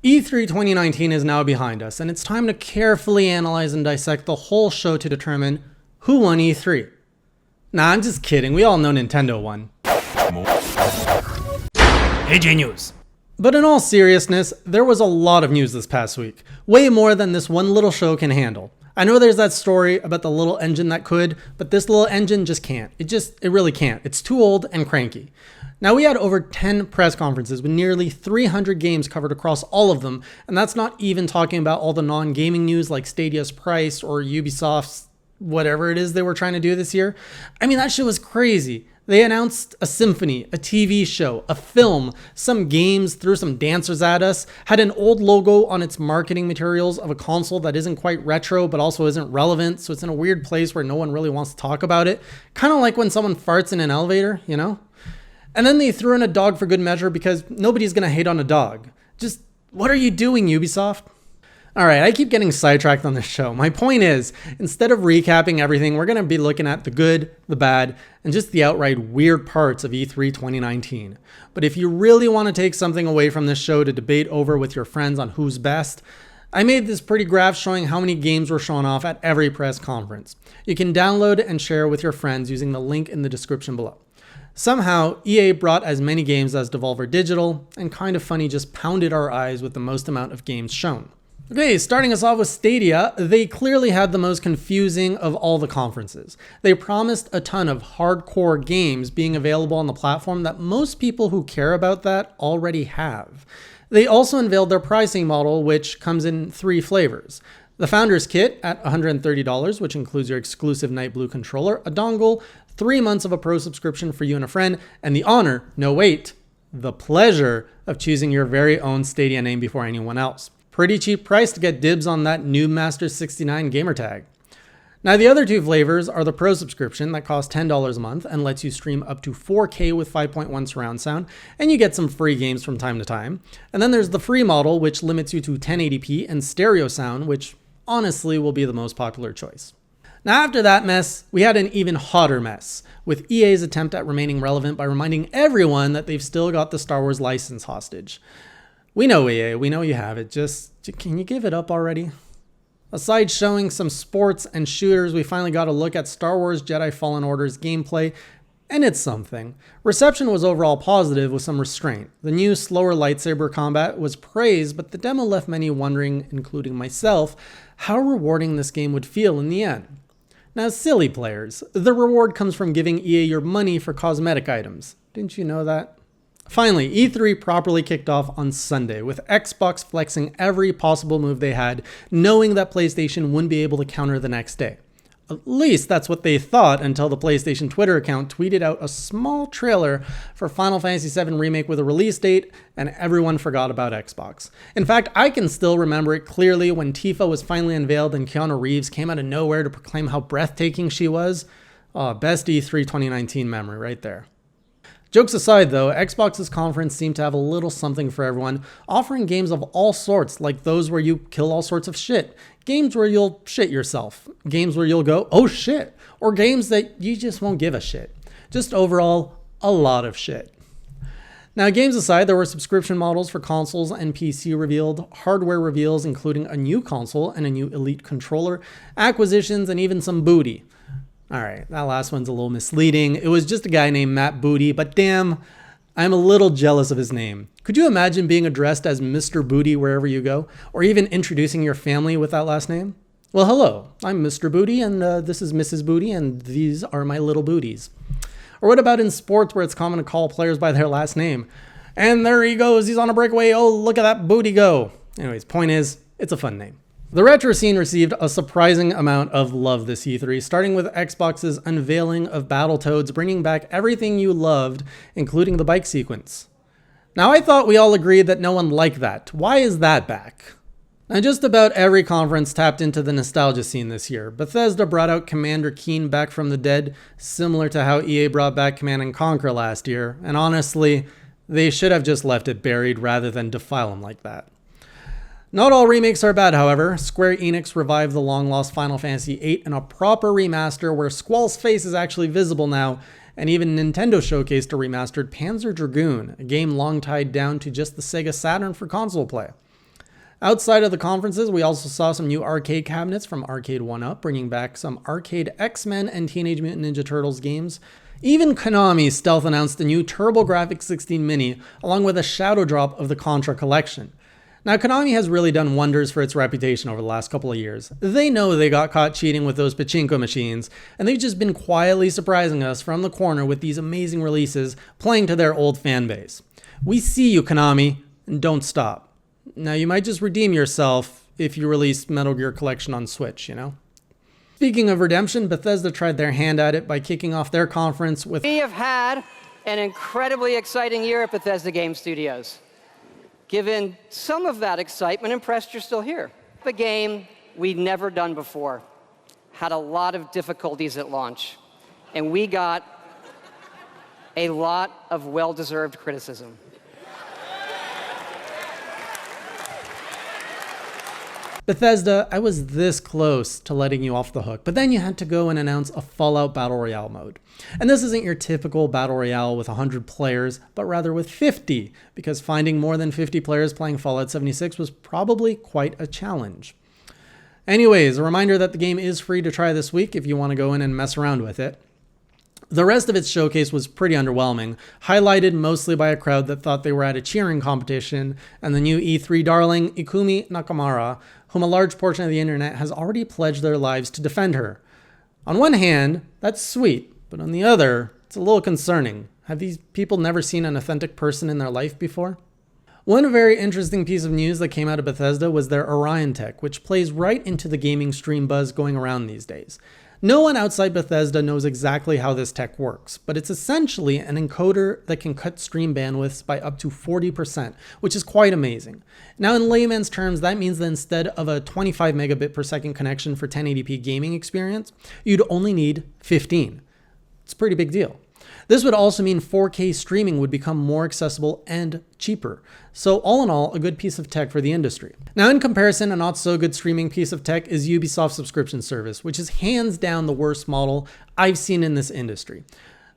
E3 2019 is now behind us, and it's time to carefully analyze and dissect the whole show to determine who won E3. Nah, I'm just kidding. We all know Nintendo won. AJ News. But in all seriousness, there was a lot of news this past week. Way more than this one little show can handle. I know there's that story about the little engine that could, but this little engine just can't. It really can't. It's too old and cranky. Now, we had over 10 press conferences with nearly 300 games covered across all of them, and that's not even talking about all the non-gaming news like Stadia's price or Ubisoft's whatever it is they were trying to do this year. I mean, that shit was crazy. They announced a symphony, a TV show, a film, some games, threw some dancers at us, had an old logo on its marketing materials of a console that isn't quite retro but also isn't relevant, so it's in a weird place where no one really wants to talk about it. Kind of like when someone farts in an elevator, you know? And then they threw in a dog for good measure because nobody's going to hate on a dog. Just, what are you doing, Ubisoft? Alright, I keep getting sidetracked on this show. My point is, instead of recapping everything, we're going to be looking at the good, the bad, and just the outright weird parts of E3 2019. But if you really want to take something away from this show to debate over with your friends on who's best, I made this pretty graph showing how many games were shown off at every press conference. You can download and share with your friends using the link in the description below. Somehow, EA brought as many games as Devolver Digital, and kind of funny just pounded our eyes with the most amount of games shown. Okay, starting us off with Stadia, they clearly had the most confusing of all the conferences. They promised a ton of hardcore games being available on the platform that most people who care about that already have. They also unveiled their pricing model, which comes in 3 flavors. The Founders Kit at $130, which includes your exclusive Nightblue controller, a dongle, 3 months of a pro subscription for you and a friend, and the honor, no wait, the pleasure of choosing your very own Stadia name before anyone else. Pretty cheap price to get dibs on that NoobMaster69 gamertag. Now, the other 2 flavors are the pro subscription that costs $10 a month and lets you stream up to 4K with 5.1 surround sound, and you get some free games from time to time. And then there's the free model, which limits you to 1080p and stereo sound, which honestly will be the most popular choice. Now, after that mess, we had an even hotter mess, with EA's attempt at remaining relevant by reminding everyone that they've still got the Star Wars license hostage. We know, EA, we know you have it, just can you give it up already? Aside showing some sports and shooters, we finally got a look at Star Wars Jedi Fallen Order's gameplay, and it's something. Reception was overall positive with some restraint. The new, slower lightsaber combat was praised, but the demo left many wondering, including myself, how rewarding this game would feel in the end. Now, silly players, the reward comes from giving EA your money for cosmetic items. Didn't you know that? Finally, E3 properly kicked off on Sunday, with Xbox flexing every possible move they had, knowing that PlayStation wouldn't be able to counter the next day. At least that's what they thought until the PlayStation Twitter account tweeted out a small trailer for Final Fantasy VII Remake with a release date, and everyone forgot about Xbox. In fact, I can still remember it clearly when Tifa was finally unveiled and Keanu Reeves came out of nowhere to proclaim how breathtaking she was. Best E3 2019 memory right there. Jokes aside though, Xbox's conference seemed to have a little something for everyone, offering games of all sorts, like those where you kill all sorts of shit, games where you'll shit yourself, games where you'll go, oh shit, or games that you just won't give a shit. Just overall, a lot of shit. Now, games aside, there were subscription models for consoles and PC revealed, hardware reveals including a new console and a new Elite controller, acquisitions, and even some booty. Alright, that last one's a little misleading. It was just a guy named Matt Booty, but damn, I'm a little jealous of his name. Could you imagine being addressed as Mr. Booty wherever you go? Or even introducing your family with that last name? Well, hello, I'm Mr. Booty, and this is Mrs. Booty, and these are my little booties. Or what about in sports where it's common to call players by their last name? And there he goes, he's on a breakaway, oh, look at that booty go. Anyways, point is, it's a fun name. The retro scene received a surprising amount of love this E3, starting with Xbox's unveiling of Battletoads, bringing back everything you loved, including the bike sequence. Now, I thought we all agreed that no one liked that. Why is that back? Now, just about every conference tapped into the nostalgia scene this year. Bethesda brought out Commander Keen back from the dead, similar to how EA brought back Command & Conquer last year, and honestly, they should have just left it buried rather than defile him like that. Not all remakes are bad, however. Square Enix revived the long-lost Final Fantasy VIII in a proper remaster where Squall's face is actually visible now, and even Nintendo showcased a remastered Panzer Dragoon, a game long tied down to just the Sega Saturn for console play. Outside of the conferences, we also saw some new arcade cabinets from Arcade1Up, bringing back some arcade X-Men and Teenage Mutant Ninja Turtles games. Even Konami stealth announced a new TurboGrafx 16 Mini, along with a shadow drop of the Contra collection. Now, Konami has really done wonders for its reputation over the last couple of years. They know they got caught cheating with those pachinko machines, and they've just been quietly surprising us from the corner with these amazing releases, playing to their old fan base. We see you, Konami, and don't stop. Now, you might just redeem yourself if you release Metal Gear Collection on Switch, you know? Speaking of redemption, Bethesda tried their hand at it by kicking off their conference with... We have had an incredibly exciting year at Bethesda Game Studios. Given some of that excitement, impressed you're still here. A game we'd never done before. Had a lot of difficulties at launch. And we got a lot of well-deserved criticism. Bethesda, I was this close to letting you off the hook, but then you had to go and announce a Fallout Battle Royale mode. And this isn't your typical Battle Royale with 100 players, but rather with 50, because finding more than 50 players playing Fallout 76 was probably quite a challenge. Anyways, a reminder that the game is free to try this week if you want to go in and mess around with it. The rest of its showcase was pretty underwhelming, highlighted mostly by a crowd that thought they were at a cheering competition, and the new E3 darling, Ikumi Nakamura, whom a large portion of the internet has already pledged their lives to defend her. On one hand, that's sweet, but on the other, it's a little concerning. Have these people never seen an authentic person in their life before? One very interesting piece of news that came out of Bethesda was their Orion tech, which plays right into the gaming stream buzz going around these days. No one outside Bethesda knows exactly how this tech works, but it's essentially an encoder that can cut stream bandwidths by up to 40%, which is quite amazing. Now, in layman's terms, that means that instead of a 25 megabit per second connection for 1080p gaming experience, you'd only need 15. It's a pretty big deal. This would also mean 4K streaming would become more accessible and cheaper. So all in all, a good piece of tech for the industry. Now, in comparison, a not so good streaming piece of tech is Ubisoft's subscription service, which is hands down the worst model I've seen in this industry.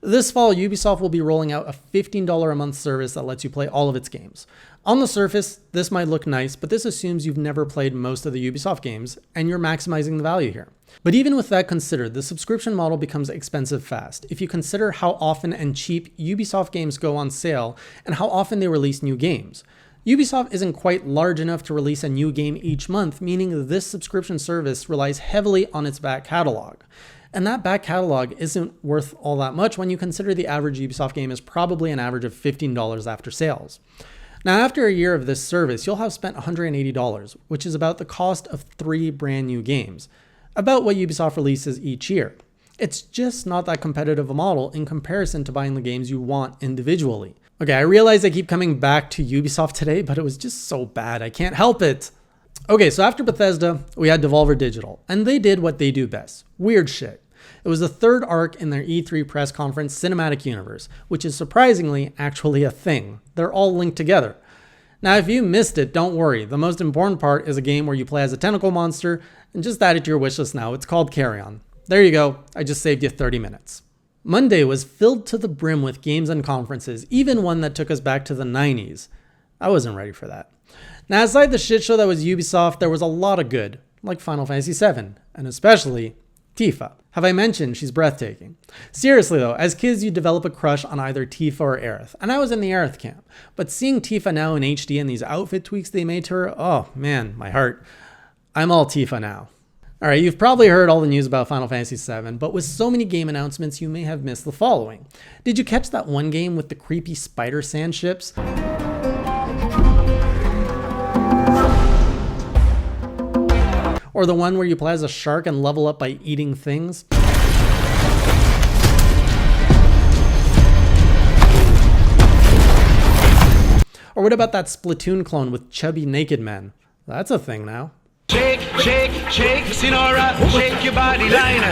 This fall, Ubisoft will be rolling out a $15 a month service that lets you play all of its games. On the surface, this might look nice, but this assumes you've never played most of the Ubisoft games, and you're maximizing the value here. But even with that considered, the subscription model becomes expensive fast if you consider how often and cheap Ubisoft games go on sale and how often they release new games. Ubisoft isn't quite large enough to release a new game each month, meaning this subscription service relies heavily on its back catalog. And that back catalog isn't worth all that much when you consider the average Ubisoft game is probably an average of $15 after sales. Now, after a year of this service, you'll have spent $180, which is about the cost of 3 brand new games, about what Ubisoft releases each year. It's just not that competitive a model in comparison to buying the games you want individually. Okay, I realize I keep coming back to Ubisoft today, but it was just so bad, I can't help it. Okay, so after Bethesda, we had Devolver Digital, and they did what they do best, weird shit. It was the third arc in their E3 press conference Cinematic Universe, which is surprisingly actually a thing. They're all linked together. Now, if you missed it, don't worry. The most important part is a game where you play as a tentacle monster, and just add it to your wishlist now. It's called Carry On. There you go. I just saved you 30 minutes. Monday was filled to the brim with games and conferences, even one that took us back to the 90s. I wasn't ready for that. Now, aside the shit show that was Ubisoft, there was a lot of good, like Final Fantasy VII, and especially Tifa. Have I mentioned she's breathtaking? Seriously though, as kids you develop a crush on either Tifa or Aerith, and I was in the Aerith camp. But seeing Tifa now in HD and these outfit tweaks they made to her, oh man, my heart. I'm all Tifa now. Alright, you've probably heard all the news about Final Fantasy VII, but with so many game announcements you may have missed the following. Did you catch that one game with the creepy spider sand ships? Or the one where you play as a shark and level up by eating things? Or what about that Splatoon clone with chubby naked men? That's a thing now. Shake, shake, shake, Sinora, shake your body liner.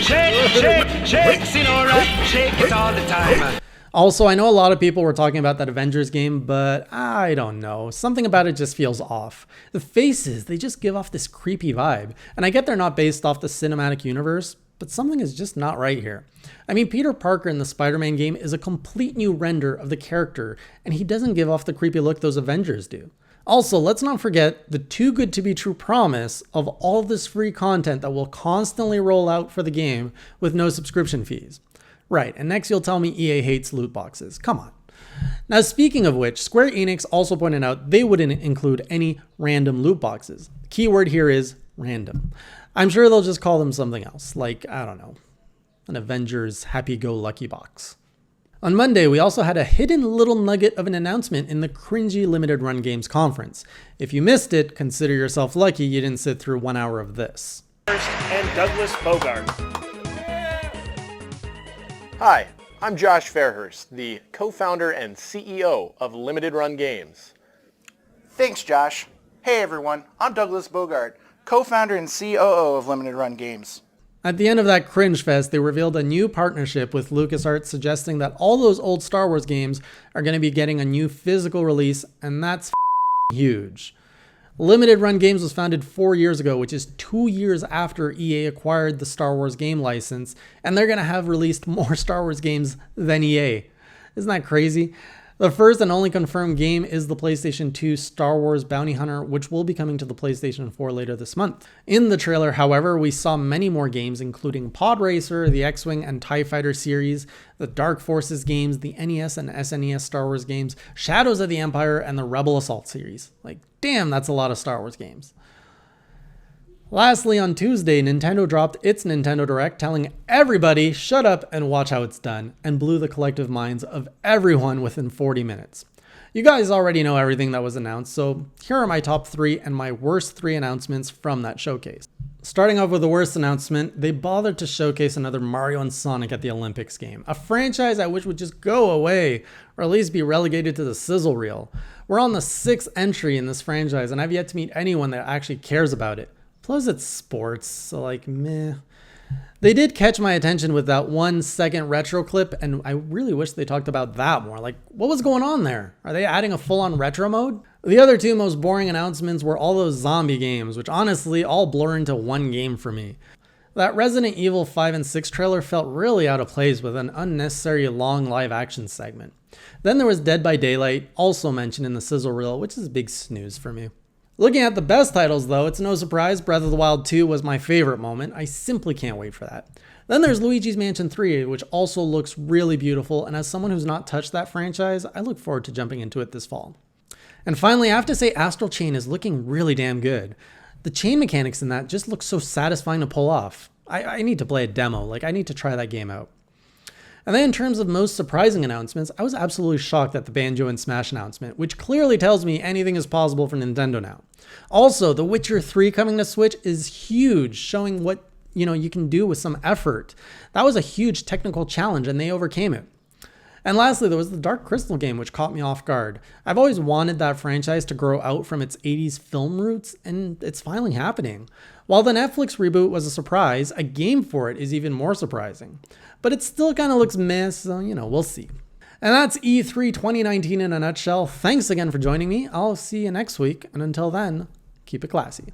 Shake, shake, shake, Sinora, shake it all the time. Also, I know a lot of people were talking about that Avengers game, but I don't know. Something about it just feels off. The faces, they just give off this creepy vibe. And I get they're not based off the cinematic universe, but something is just not right here. I mean, Peter Parker in the Spider-Man game is a complete new render of the character, and he doesn't give off the creepy look those Avengers do. Also, let's not forget the too good to be true promise of all this free content that will constantly roll out for the game with no subscription fees. Right, and next you'll tell me EA hates loot boxes. Come on. Now, speaking of which, Square Enix also pointed out they wouldn't include any random loot boxes. The key word here is random. I'm sure they'll just call them something else, like, I don't know, an Avengers Happy-Go-Lucky box. On Monday, we also had a hidden little nugget of an announcement in the cringy Limited Run Games conference. If you missed it, consider yourself lucky you didn't sit through 1 hour of this. And Douglas Bogart. Hi, I'm Josh Fairhurst, the co-founder and CEO of Limited Run Games. Thanks, Josh. Hey everyone, I'm Douglas Bogart, co-founder and COO of Limited Run Games. At the end of that cringe fest, they revealed a new partnership with LucasArts, suggesting that all those old Star Wars games are going to be getting a new physical release, and that's huge. Limited Run Games was founded 4 years ago, which is 2 years after EA acquired the Star Wars game license, and they're going to have released more Star Wars games than EA. Isn't that crazy? The first and only confirmed game is the PlayStation 2 Star Wars Bounty Hunter, which will be coming to the PlayStation 4 later this month. In the trailer, however, we saw many more games, including Pod Racer, the X-Wing and TIE Fighter series, the Dark Forces games, the NES and SNES Star Wars games, Shadows of the Empire, and the Rebel Assault series. Like, damn, that's a lot of Star Wars games. Lastly, on Tuesday, Nintendo dropped its Nintendo Direct, telling everybody, shut up and watch how it's done, and blew the collective minds of everyone within 40 minutes. You guys already know everything that was announced, so here are my top 3 and my worst 3 announcements from that showcase. Starting off with the worst announcement, they bothered to showcase another Mario and Sonic at the Olympics game, a franchise I wish would just go away, or at least be relegated to the sizzle reel. We're on the 6th entry in this franchise, and I've yet to meet anyone that actually cares about it. Plus it's sports, so like meh. They did catch my attention with that 1 second retro clip, and I really wish they talked about that more. Like, what was going on there? Are they adding a full-on retro mode? The other 2 most boring announcements were all those zombie games, which honestly all blur into one game for me. That Resident Evil 5 and 6 trailer felt really out of place with an unnecessary long live action segment. Then there was Dead by Daylight, also mentioned in the sizzle reel, which is a big snooze for me. Looking at the best titles though, it's no surprise Breath of the Wild 2 was my favorite moment. I simply can't wait for that. Then there's Luigi's Mansion 3, which also looks really beautiful, and as someone who's not touched that franchise, I look forward to jumping into it this fall. And finally, I have to say Astral Chain is looking really damn good. The chain mechanics in that just look so satisfying to pull off. I need to play a demo, like I need to try that game out. And then in terms of most surprising announcements, I was absolutely shocked at the Banjo and Smash announcement, which clearly tells me anything is possible for Nintendo now. Also, The Witcher 3 coming to Switch is huge, showing what you can do with some effort. That was a huge technical challenge and they overcame it. And lastly, there was the Dark Crystal game, which caught me off guard. I've always wanted that franchise to grow out from its 80s film roots, and it's finally happening. While the Netflix reboot was a surprise, a game for it is even more surprising. But it still kind of looks meh, so we'll see. And that's E3 2019 in a nutshell. Thanks again for joining me. I'll see you next week, and until then, keep it classy.